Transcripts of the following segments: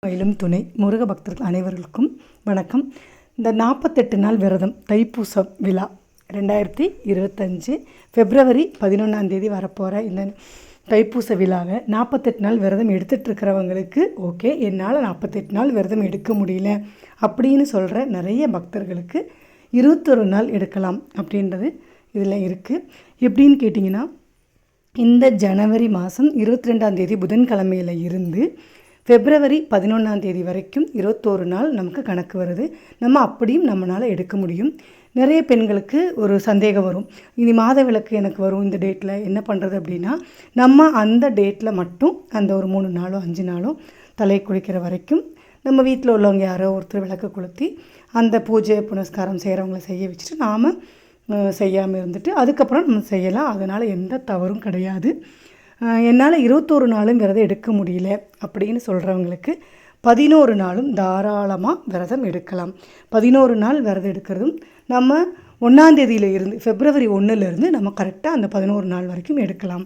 மயிலும் துணை முருக பக்தர்கள் அனைவர்களுக்கும் வணக்கம். இந்த 48 நாள் விரதம் தைப்பூச விழா 2025 பிப்ரவரி 11 வரப்போகிற இந்த தைப்பூச விழாவை 48 நாள் விரதம் எடுத்துகிட்ருக்கிறவங்களுக்கு ஓகே, என்னால் 48 நாள் விரதம் எடுக்க முடியல அப்படின்னு சொல்கிற நிறைய பக்தர்களுக்கு 21 நாள் எடுக்கலாம் அப்படின்றது இதில் இருக்குது. எப்படின்னு கேட்டிங்கன்னா, இந்த ஜனவரி மாதம் 22 புதன்கிழமையில் இருந்து பிப்ரவரி 11 வரைக்கும் 21 நாள் நமக்கு கணக்கு வருது. நம்ம அப்படியும் நம்மளால் எடுக்க முடியும். நிறைய பெண்களுக்கு ஒரு சந்தேகம் வரும், இனி மாத விளக்கு எனக்கு வரும் இந்த டேட்டில் என்ன பண்ணுறது அப்படின்னா, நம்ம அந்த டேட்டில் மட்டும் அந்த ஒரு 3 நாளோ 5 நாளோ தலை குளிக்கிற வரைக்கும் நம்ம வீட்டில் உள்ளவங்க யாரோ ஒருத்தர் விளக்கு கொளுத்தி அந்த பூஜை புனஸ்காரம் செய்கிறவங்கள செய்ய வச்சுட்டு நாம் செய்யாமல் இருந்துட்டு அதுக்கப்புறம் நம்ம செய்யலாம். அதனால் எந்த தவறும் கிடையாது. என்னால் 21 நாளும் விரதம் எடுக்க முடியல அப்படின்னு சொல்கிறவங்களுக்கு 11 நாளும் தாராளமாக விரதம் எடுக்கலாம். 11 நாள் விரதம் எடுக்கிறதும் நம்ம 1 இருந்து பிப்ரவரி 1 நம்ம கரெக்டாக அந்த 11 நாள் வரைக்கும் எடுக்கலாம்.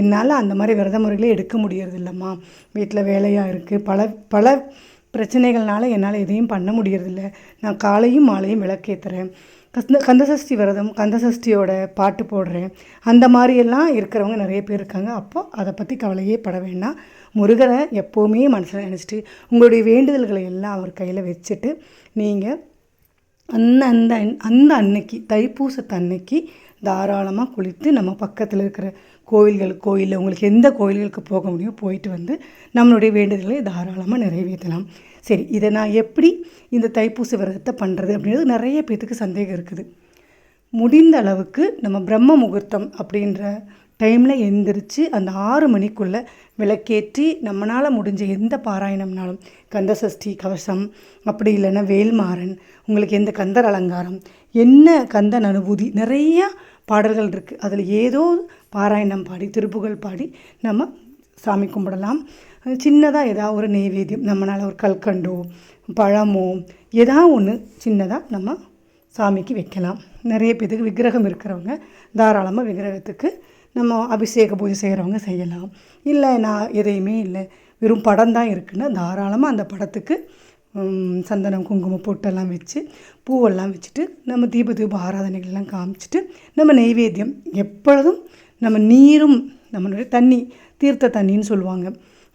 என்னால் அந்த மாதிரி விரத முறைகளே எடுக்க முடியறது இல்லைம்மா, வீட்டில் வேலையாக இருக்குது, பல பிரச்சனைகள்னால என்னால் எதையும் பண்ண முடியறதில்ல, நான் காலையும் மாலையும் விளக்கேற்றுறேன், கந்தசஷ்டி விரதம் கந்தசஷ்டியோட பாட்டு போடுறேன், அந்த மாதிரியெல்லாம் இருக்கிறவங்க நிறைய பேர் இருக்காங்க. அப்போ அதை பற்றி கவலையே பட வேண்டாம். முருகரை எப்போவுமே மனசில் நினச்சிட்டு உங்களுடைய வேண்டுதல்களை எல்லாம் அவர் கையில் வச்சுட்டு நீங்கள் அந்த அன்னைக்கு தைப்பூசத்தன்னைக்கு தாராளமாக குளித்து நம்ம பக்கத்தில் இருக்கிற கோயிலில் உங்களுக்கு எந்த கோயில்களுக்கு போக முடியும் போயிட்டு வந்து நம்மளுடைய வேண்டுதல்களை தாராளமாக நிறைவேற்றலாம். சரி, இதை நான் எப்படி இந்த தைப்பூச விரதத்தை பண்ணுறது அப்படின்றது நிறைய பேர்த்துக்கு சந்தேகம் இருக்குது. முடிந்த அளவுக்கு நம்ம பிரம்ம முகூர்த்தம் அப்படின்ற டைமில் எந்திரிச்சு அந்த 6 மணிக்குள்ளே விளக்கேற்றி நம்மளால் முடிஞ்ச எந்த பாராயணம்னாலும் கந்தசஷ்டி கவசம், அப்படி இல்லைன்னா வேல்மாறன், உங்களுக்கு எந்த கந்தர் அலங்காரம், என்ன கந்தன் அனுபூதி, நிறையா பாடல்கள் இருக்குது. அதில் ஏதோ பாராயணம் பாடி திருப்புகழ் பாடி நம்ம சாமி கும்பிடலாம். சின்னதாக ஏதாவது ஒரு நெய்வேத்தியம் நம்மளால் ஒரு கல்கண்டோ பழமோ ஏதாவது ஒன்று சின்னதாக நம்ம சாமிக்கு வைக்கலாம். நிறைய பேருக்கு விக்கிரகம் இருக்கிறவங்க தாராளமாக விக்கிரகத்துக்கு நம்ம அபிஷேக பூஜை செய்கிறவங்க செய்யலாம். இல்லை நான் எதையுமே இல்லை வெறும் படம் தான் இருக்குன்னா தாராளமாக அந்த படத்துக்கு சந்தனம் குங்குமம் பொட்டெல்லாம் வச்சு பூவெல்லாம் வச்சுட்டு நம்ம தீப ஆராதனைகள்லாம் காமிச்சிட்டு நம்ம நெய்வேத்தியம் எப்பொழுதும் நம்ம நீரும் நம்மளுடைய தண்ணி தீர்த்த தண்ணின்னு சொல்லுவாங்க,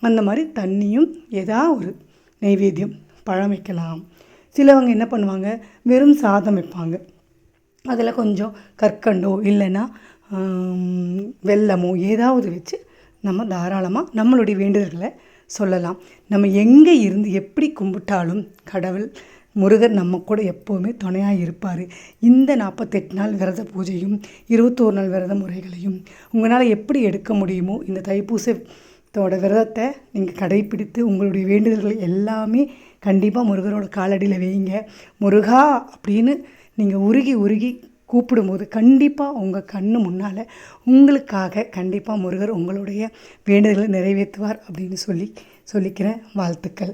அந்த மாதிரி தண்ணியும் ஏதாவது ஒரு நெய்வேத்தியம் பழம் வைக்கலாம். சிலவங்க என்ன பண்ணுவாங்க, வெறும் சாதம் வைப்பாங்க, அதில் கொஞ்சம் கற்கண்டோ இல்லைன்னா வெல்லமோ ஏதாவது வச்சு நம்ம தாராளமாக நம்மளுடைய வேண்டுதல்களை சொல்லலாம். நம்ம எங்கே இருந்து எப்படி கும்பிட்டாலும் கடவுள் முருகர் நம்ம கூட எப்போவுமே துணையாக இருப்பார். இந்த 48 நாள் விரத பூஜையும் 21 நாள் விரத முறைகளையும் உங்களால் எப்படி எடுக்க முடியுமோ இந்த தைப்பூசத்தோட விரதத்தை நீங்கள் கடைப்பிடித்து உங்களுடைய வேண்டுதல்கள் எல்லாமே கண்டிப்பாக முருகரோட காலடியில் வைங்க. முருகா அப்படின்னு நீங்கள் உருகி கூப்பிடும்போது கண்டிப்பாக உங்கள் கண்ணு முன்னால் உங்களுக்காக கண்டிப்பாக முருகர் உங்களுடைய வேண்டுதல்களை நிறைவேற்றுவார் அப்படின்னு சொல்லிக்கிறேன். வாழ்த்துக்கள்.